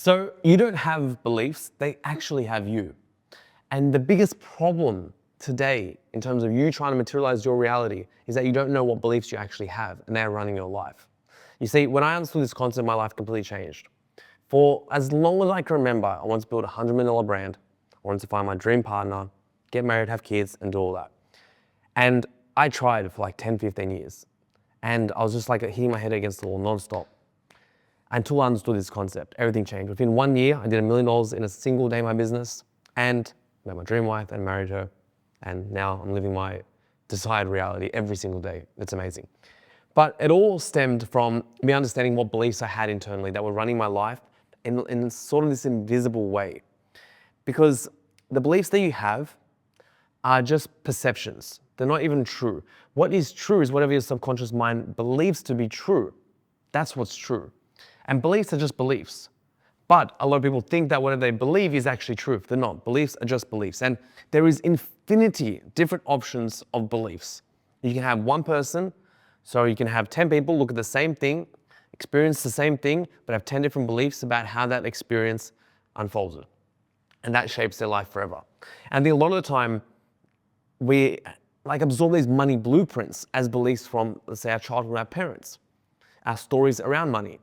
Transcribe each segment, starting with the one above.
So you don't have beliefs, they actually have you. And the biggest problem today in terms of you trying to materialize your reality is that you don't know what beliefs you actually have and they're running your life. You see, when I understood this concept, my life completely changed. For as long as I can remember, I wanted to build a $100 million brand. I wanted to find my dream partner, get married, have kids, and do all that. And I tried for like 10, 15 years. And I was just like hitting my head against the wall nonstop until I understood this concept. Everything changed. Within 1 year, I did $1 million in a single day in my business and met my dream wife and married her. And now I'm living my desired reality every single day. It's amazing. But it all stemmed from me understanding what beliefs I had internally that were running my life in sort of this invisible way. Because the beliefs that you have are just perceptions. They're not even true. What is true is whatever your subconscious mind believes to be true. That's what's true. And beliefs are just beliefs. But a lot of people think that whatever they believe is actually true. They're not. Beliefs are just beliefs. And there is infinity different options of beliefs. You can have one person, so you can have 10 people look at the same thing, experience the same thing, but have 10 different beliefs about how that experience unfolded. And that shapes their life forever. And I think a lot of the time, we absorb these money blueprints as beliefs from, let's say, our childhood, our parents, our stories around money.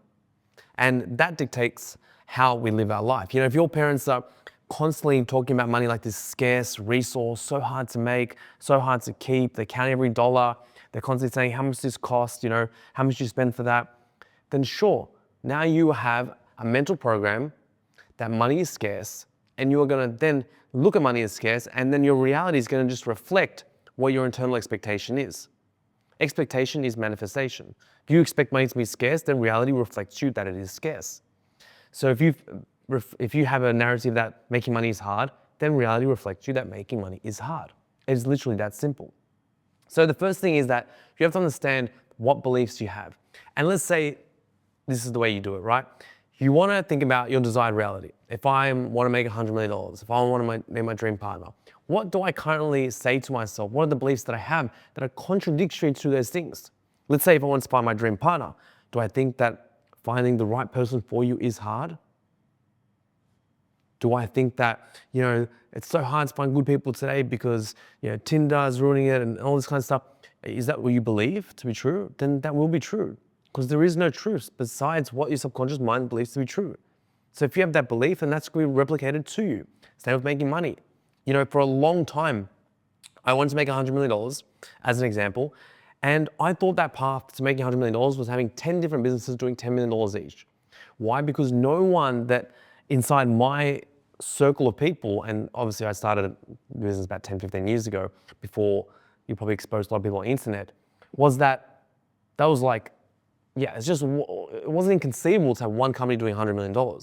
And that dictates how we live our life. You know, if your parents are constantly talking about money like this scarce resource, so hard to make, so hard to keep, they count every dollar, they're constantly saying how much this costs, you know, how much you spend for that, then sure, now you have a mental program that money is scarce, and you are gonna then look at money as scarce, and then your reality is gonna just reflect what your internal expectation is. Expectation is manifestation. If you expect money to be scarce, then reality reflects you that it is scarce. So if you have a narrative that making money is hard, then reality reflects you that making money is hard. It is literally that simple. So the first thing is that you have to understand what beliefs you have. And let's say this is the way you do it, right? You want to think about your desired reality. If I want to make $100 million, if I want to make my dream partner, what do I currently say to myself? What are the beliefs that I have that are contradictory to those things? Let's say if I want to find my dream partner, do I think that finding the right person for you is hard? Do I think that, you know, it's so hard to find good people today because, you know, Tinder is ruining it and all this kind of stuff? Is that what you believe to be true? Then that will be true, because there is no truth besides what your subconscious mind believes to be true. So if you have that belief, then that's going to be replicated to you. Same with making money. You know, for a long time, I wanted to make $100 million as an example. And I thought that path to making $100 million was having 10 different businesses doing $10 million each. Why? Because no one that inside my circle of people, and obviously I started a business about 10, 15 years ago, before you probably exposed a lot of people on the internet, was that was like, yeah, it wasn't inconceivable to have one company doing $100 million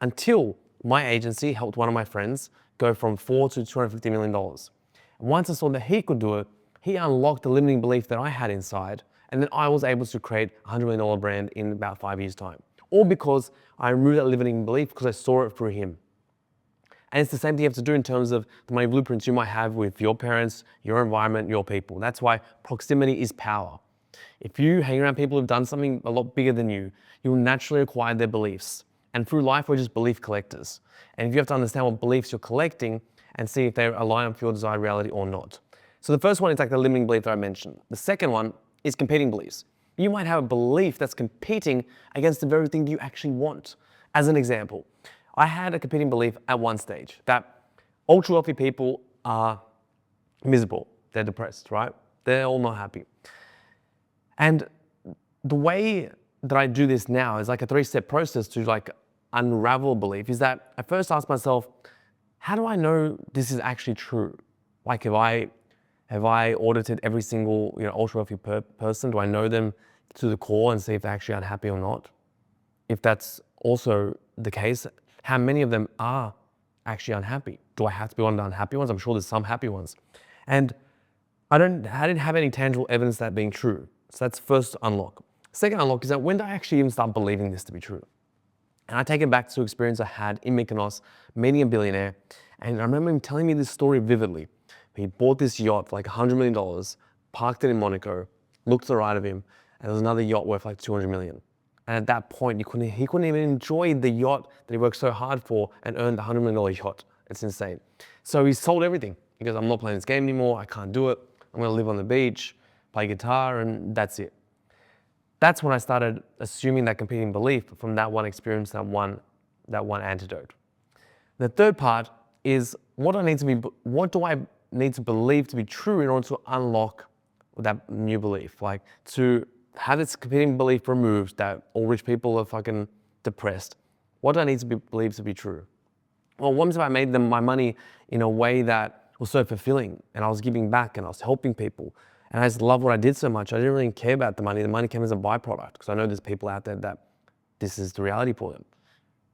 until my agency helped one of my friends go from $4 to $250 million. And once I saw that he could do it, he unlocked the limiting belief that I had inside, and then I was able to create a $100 million brand in about 5 years' time. All because I removed that limiting belief because I saw it through him. And it's the same thing you have to do in terms of the money blueprints you might have with your parents, your environment, your people. That's why proximity is power. If you hang around people who've done something a lot bigger than you, you'll naturally acquire their beliefs. And through life, we're just belief collectors. And if you have to understand what beliefs you're collecting and see if they align with your desired reality or not. So the first one is like the limiting belief that I mentioned. The second one is competing beliefs. You might have a belief that's competing against the very thing you actually want. As an example, I had a competing belief at one stage that ultra wealthy people are miserable. They're depressed, right? They're all not happy. And the way that I do this now is like a 3-step process to like unravel belief, is that I first ask myself, how do I know this is actually true? Like have I audited every single, you know, ultra wealthy person? Do I know them to the core and see if they're actually unhappy or not? If that's also the case, how many of them are actually unhappy? Do I have to be one of the unhappy ones? I'm sure there's some happy ones. And I didn't have any tangible evidence of that being true. So that's first unlock. Second unlock is that when did I actually even start believing this to be true? And I take it back to an experience I had in Mykonos, meeting a billionaire. And I remember him telling me this story vividly. He bought this yacht for like $100 million, parked it in Monaco, looked to the right of him, and there was another yacht worth like $200 million. And at that point, he couldn't even enjoy the yacht that he worked so hard for and earned the $100 million yacht. It's insane. So he sold everything. He goes, I'm not playing this game anymore. I can't do it. I'm going to live on the beach, play guitar, and that's it. That's when I started assuming that competing belief from that one experience, that one antidote. The third part is what do I need to believe to be true in order to unlock that new belief? Like to have this competing belief removed that all rich people are fucking depressed. What do I need to believe to be true? Well, what if I made my money in a way that was so fulfilling and I was giving back and I was helping people and I just loved what I did so much. I didn't really care about the money. The money came as a byproduct because I know there's people out there that this is the reality for them.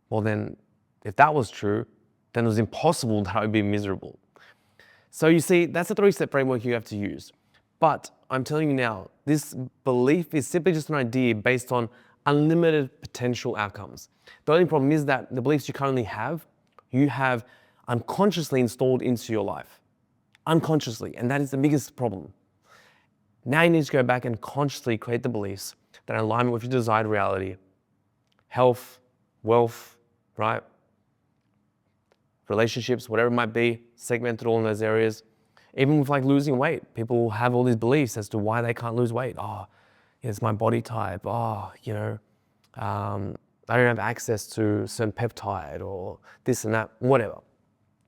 Well, then if that was true, then it was impossible that I would be miserable. So you see, that's a 3-step framework you have to use. But I'm telling you now, this belief is simply just an idea based on unlimited potential outcomes. The only problem is that the beliefs you currently have, you have unconsciously installed into your life. Unconsciously, and that is the biggest problem. Now you need to go back and consciously create the beliefs that are in alignment with your desired reality. Health, wealth, right? Relationships, whatever it might be, segmented all in those areas. Even with like losing weight, people have all these beliefs as to why they can't lose weight. Oh, it's my body type. Oh, I don't have access to certain peptide or this and that, whatever.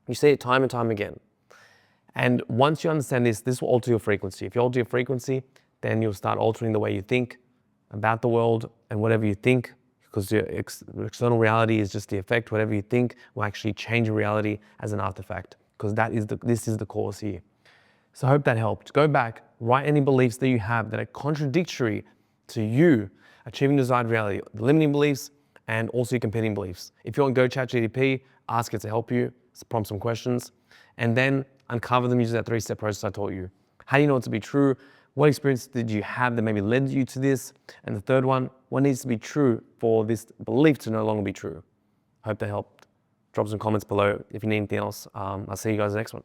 You see it time and time again. And once you understand this will alter your frequency. If you alter your frequency, then you'll start altering the way you think about the world and whatever you think, because your external reality is just the effect. Whatever you think will actually change your reality as an artifact, because this is the cause here. So I hope that helped. Go back, write any beliefs that you have that are contradictory to you achieving desired reality, the limiting beliefs and also your competing beliefs. If you want, go ChatGPT, ask it to help you, prompt some questions, and then uncover them using that 3-step process I taught you. How do you know it to be true? What experience did you have that maybe led you to this? And the third one, what needs to be true for this belief to no longer be true? Hope that helped. Drop some comments below if you need anything else. I'll see you guys in the next one.